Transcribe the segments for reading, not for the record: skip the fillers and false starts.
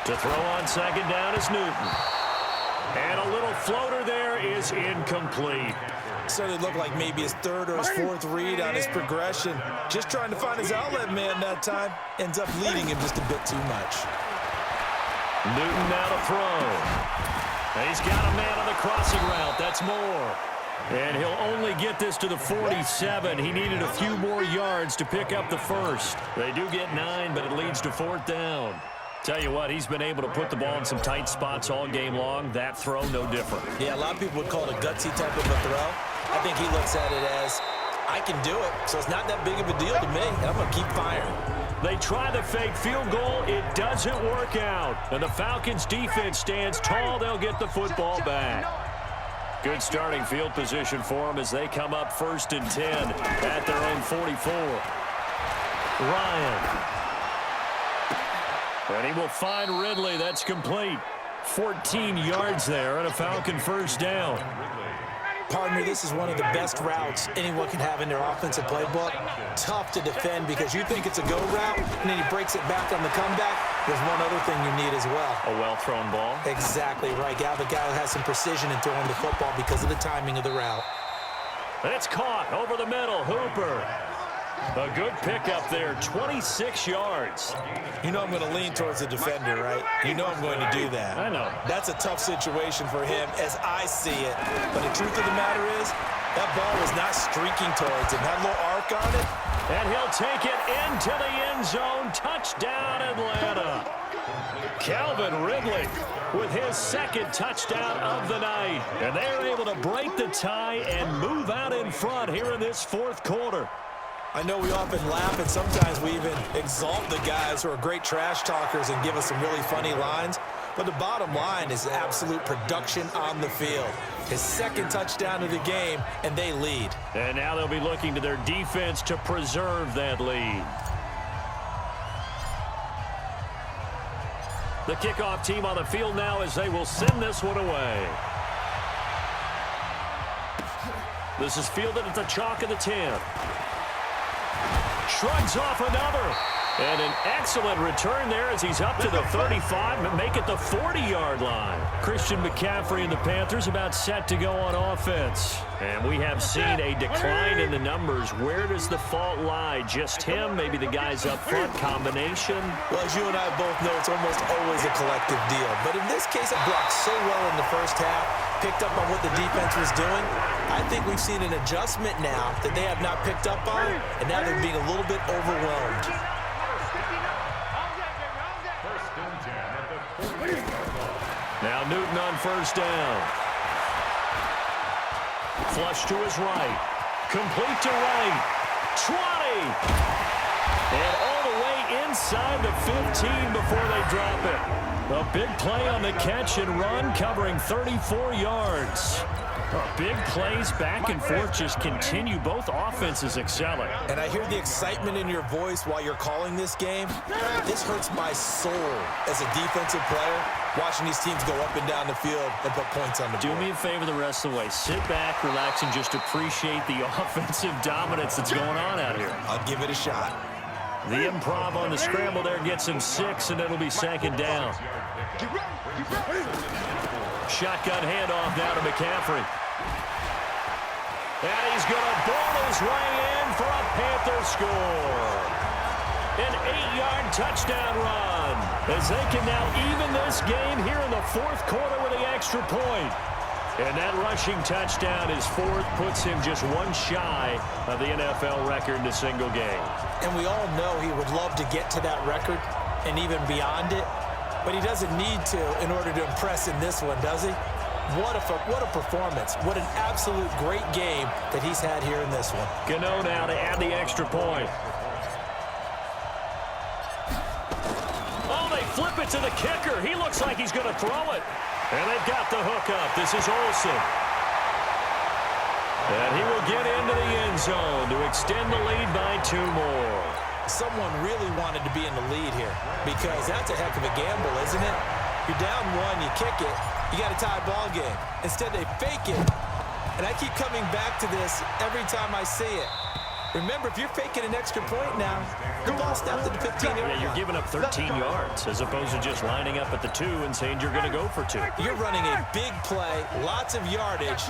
To throw on second down is Newton. And a little floater there is incomplete. Certainly looked like maybe his third or his fourth read on his progression. Just trying to find his outlet man that time. Ends up leading him just a bit too much. Newton now to throw. He's got a man on the crossing route. That's more. And he'll only get this to the 47. He needed a few more yards to pick up the first. They do get 9, but it leads to 4th down. Tell you what, he's been able to put the ball in some tight spots all game long. That throw, no different. Yeah, a lot of people would call it a gutsy type of a throw. I think he looks at it as, I can do it, so it's not that big of a deal to me, and I'm going to keep firing. They try the fake field goal. It doesn't work out. And the Falcons' defense stands tall. They'll get the football back. Good starting field position for them as they come up 1st and 10 at their own 44. Ryan. And he will find Ridley. That's complete. 14 yards there and a Falcon 1st down. Partner, this is one of the best routes anyone can have in their offensive playbook. Tough to defend because you think it's a go route, and then he breaks it back on the comeback. There's one other thing you need as well. A well-thrown ball. Exactly right. Got the guy who has some precision in throwing the football because of the timing of the route. And it's caught over the middle. Hooper. A good pickup there, 26 yards. You know I'm going to lean towards the defender, right? You know I'm going to do that. I know. That's a tough situation for him as I see it. But the truth of the matter is, that ball was not streaking towards him. Had a little arc on it. And he'll take it into the end zone. Touchdown, Atlanta. Calvin Ridley with his 2nd touchdown of the night. And they're able to break the tie and move out in front here in this 4th quarter. I know we often laugh, and sometimes we even exalt the guys who are great trash talkers and give us some really funny lines. But the bottom line is absolute production on the field. His 2nd touchdown of the game, and they lead. And now they'll be looking to their defense to preserve that lead. The kickoff team on the field now as they will send this one away. This is fielded at the chalk of the 10. Shrugs off another. And an excellent return there as he's up to the 35 and make it the 40-yard line. Christian McCaffrey and the Panthers about set to go on offense. And we have seen a decline in the numbers. Where does the fault lie? Just him? Maybe the guys up front? Combination? Well, as you and I both know, it's almost always a collective deal. But in this case, it blocked so well in the first half, picked up on what the defense was doing. I think we've seen an adjustment now that they have not picked up on, and now they're being a little bit overwhelmed. Now Newton on 1st down. Flush to his right. Complete to right. 20. And all the way inside the 15 before they drop it. A big play on the catch and run covering 34 yards. Big plays back and forth just continue. Both offenses excelling. And I hear the excitement in your voice while you're calling this game. This hurts my soul as a defensive player, watching these teams go up and down the field and put points on the board. Do me a favor the rest of the way. Sit back, relax, and just appreciate the offensive dominance that's going on out here. I'll give it a shot. The improv on the scramble there gets him 6, and it'll be 2nd down. Shotgun handoff now to McCaffrey. And he's going to ball his way in for a Panther score. An 8-yard touchdown run as they can now even this game here in the 4th quarter with the extra point. And that rushing touchdown is 4th, puts him just one shy of the NFL record in a single game. And we all know he would love to get to that record and even beyond it. But he doesn't need to in order to impress in this one, does he? What a performance. What an absolute great game that he's had here in this one. Gano now to add the extra point. Oh, they flip it to the kicker. He looks like he's going to throw it. And they've got the hook up. This is Olsen. And he will get into the end zone to extend the lead by 2 more. Someone really wanted to be in the lead here because that's a heck of a gamble, isn't it? You're down 1, you kick it, you got a tie ball game. Instead, they fake it. And I keep coming back to this every time I see it. Remember, if you're faking an extra point now, the ball snapped at the 15-yard line. Yeah, you're giving up 13 yards as opposed to just lining up at the 2 and saying you're going to go for 2. You're running a big play, lots of yardage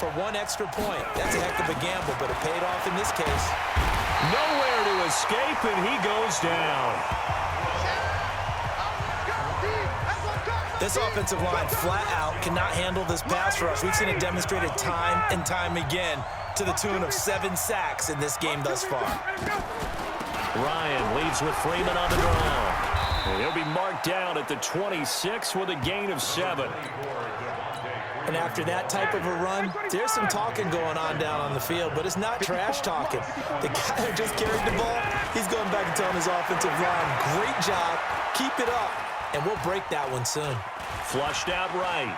for 1 extra point. That's a heck of a gamble, but it paid off in this case. Nowhere to escape, and he goes down. This offensive line flat out cannot handle this pass rush. We've seen it demonstrated time and time again to the tune of 7 sacks in this game thus far. Ryan leads with Freeman on the ground. And he'll be marked down at the 26 with a gain of 7. And after that type of a run, there's some talking going on down on the field, but it's not trash talking. The guy who just carried the ball, he's going back and telling his offensive line, great job, keep it up, and we'll break that one soon. Flushed out right.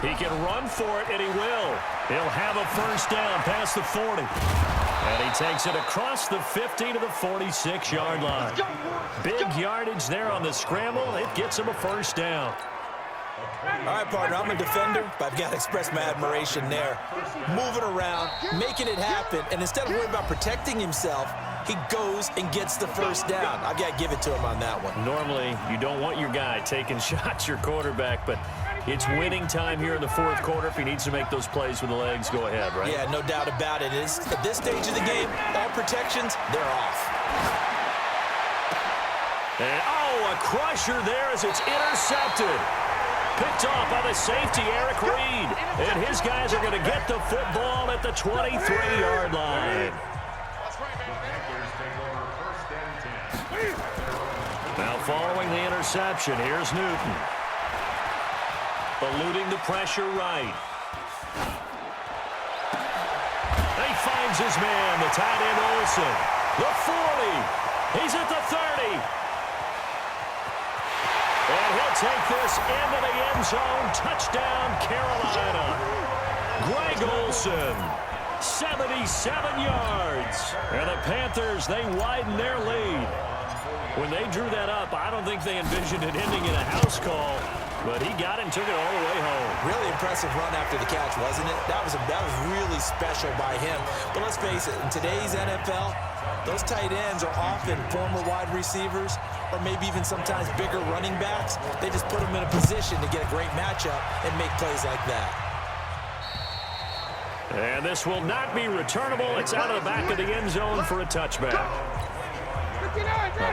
He can run for it, and he will. He'll have a first down past the 40. And he takes it across the 50 to the 46-yard line. Big yardage there on the scramble. It gets him a first down. All right, partner, I'm a defender, but I've got to express my admiration there. Moving around, making it happen, and instead of worrying about protecting himself, he goes and gets the first down. I've got to give it to him on that one. Normally, you don't want your guy taking shots, your quarterback, but it's winning time here in the 4th quarter. If he needs to make those plays with the legs, go ahead, right? Yeah, no doubt about it. At this stage of the game, all protections, they're off. And, a crusher there as it's intercepted. Picked off by the safety, Eric Reed. And his guys are going to get the football at the 23-yard line. Now following the interception, here's Newton. Eluding the pressure right. He finds his man, the tight end Olsen. The 40. He's at the 30. And he'll take this into the end zone. Touchdown, Carolina. Greg Olsen, 77 yards. And the Panthers, they widen their lead. When they drew that up, I don't think they envisioned it ending in a house call. But he got it and took it all the way home. Really impressive run after the catch, wasn't it? That was really special by him. But let's face it, in today's NFL, those tight ends are often former wide receivers or maybe even sometimes bigger running backs. They just put them in a position to get a great matchup and make plays like that. And this will not be returnable. It's out of the back of the end zone for a touchback.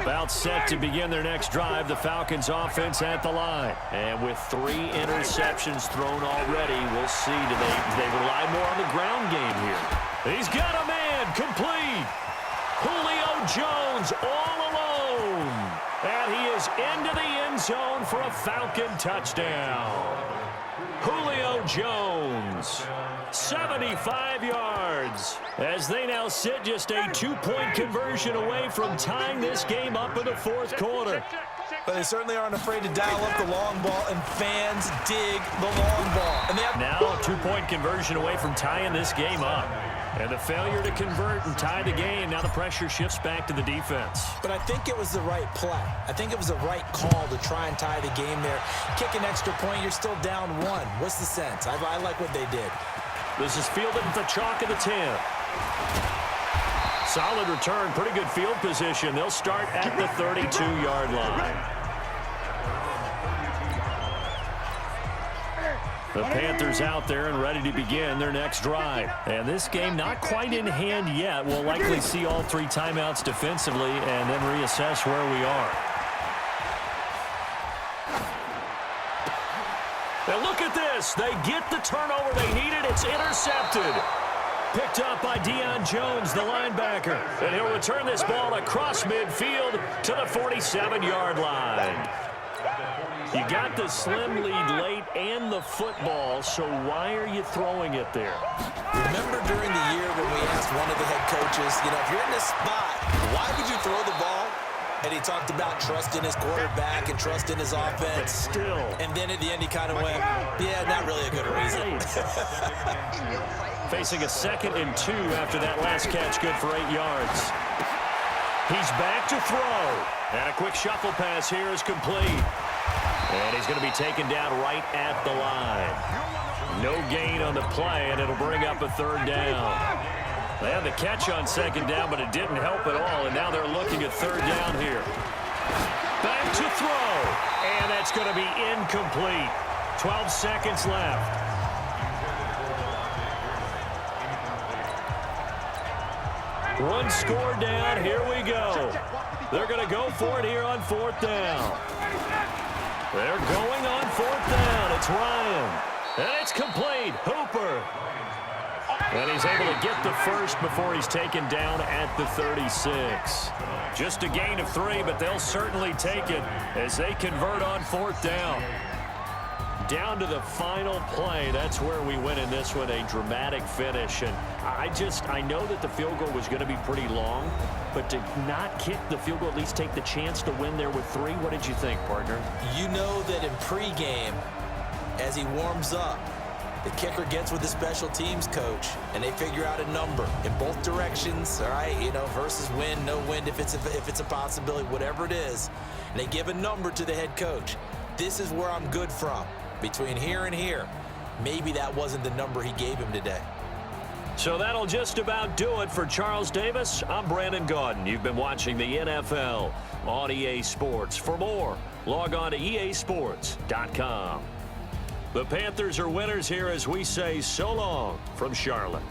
About set to begin their next drive, the Falcons offense at the line. And with 3 interceptions thrown already, we'll see. Do they rely more on the ground game here? He's got a man complete. Julio Jones all alone. And he is into the end zone for a Falcon touchdown. Julio Jones, 75 yards, as they now sit just a 2-point conversion away from tying this game up in the 4th quarter. But they certainly aren't afraid to dial up the long ball, and fans dig the long ball. And they have now a 2-point conversion away from tying this game up. And the failure to convert and tie the game, now the pressure shifts back to the defense. But I think it was the right play. I think it was the right call to try and tie the game there. Kick an extra point, you're still down 1. What's the sense? I like what they did. This is fielded at the chalk of the 10. Solid return, pretty good field position. They'll start at the 32-yard line. The Panthers out there and ready to begin their next drive. And this game not quite in hand yet. We'll likely see all 3 timeouts defensively and then reassess where we are. And look at this. They get the turnover they needed. It's intercepted. Picked up by Deion Jones, the linebacker. And he'll return this ball across midfield to the 47-yard line. You got the slim lead late and the football, so why are you throwing it there? Remember during the year when we asked one of the head coaches, if you're in this spot, why would you throw the ball? And he talked about trusting his quarterback and trusting his offense. But still. And then at the end he kind of went, yeah, not really a good reason. Facing a 2nd and 2 after that last catch, good for 8 yards. He's back to throw. And a quick shuffle pass here is complete. And he's going to be taken down right at the line. No gain on the play, and it'll bring up a 3rd down. They had the catch on second down, but it didn't help at all, and now they're looking at third down here. Back to throw, and that's going to be incomplete. 12 seconds left. One score down. Here we go. They're going to go for it here on fourth down. They're going on fourth down. It's Ryan. And it's complete. Hooper. And he's able to get the first before he's taken down at the 36. Just a gain of 3, but they'll certainly take it as they convert on fourth down. Down to the final play. That's where we win in this one, a dramatic finish. And I know that the field goal was going to be pretty long, but to not kick the field goal, at least take the chance to win there with 3, what did you think, partner? You know that in pregame, as he warms up, the kicker gets with the special teams coach, and they figure out a number in both directions, all right, versus win, no win, if it's a possibility, whatever it is. And they give a number to the head coach. This is where I'm good from. Between here and here, maybe that wasn't the number he gave him today. So that'll just about do it for Charles Davis. I'm Brandon Gaudin. You've been watching the NFL on EA Sports. For more, log on to easports.com. The Panthers are winners here as we say so long from Charlotte.